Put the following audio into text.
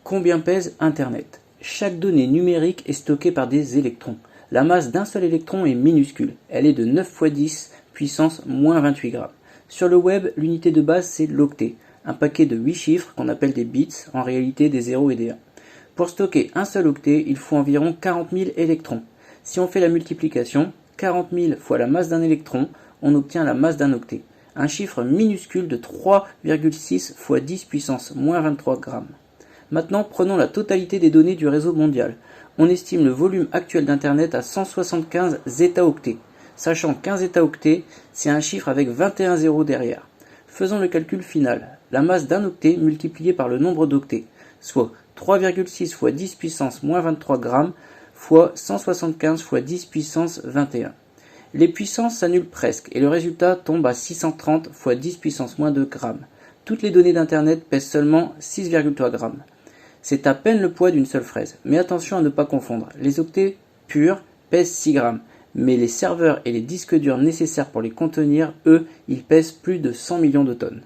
Combien pèse Internet? Chaque donnée numérique est stockée par des électrons. La masse d'un seul électron est minuscule, elle est de 9 fois 10 puissance moins 28 grammes. Sur le web, l'unité de base c'est l'octet, un paquet de 8 chiffres qu'on appelle des bits, en réalité des 0 et des 1. Pour stocker un seul octet, il faut environ 40 000 électrons. Si on fait la multiplication, 40 000 fois la masse d'un électron, on obtient la masse d'un octet, un chiffre minuscule de 3,6 fois 10 puissance moins 23 grammes. Maintenant, prenons la totalité des données du réseau mondial. On estime le volume actuel d'Internet à 175 zeta-octets. Sachant qu'un zeta-octet, c'est un chiffre avec 21 zéros derrière. Faisons le calcul final. La masse d'un octet multiplié par le nombre d'octets, soit 3,6 fois 10 puissance moins 23 grammes fois 175 fois 10 puissance 21. Les puissances s'annulent presque et le résultat tombe à 630 fois 10 puissance moins 2 grammes. Toutes les données d'Internet pèsent seulement 6,3 grammes. C'est à peine le poids d'une seule fraise. Mais attention à ne pas confondre. Les octets purs pèsent 6 grammes. Mais les serveurs et les disques durs nécessaires pour les contenir, eux, ils pèsent plus de 100 millions de tonnes.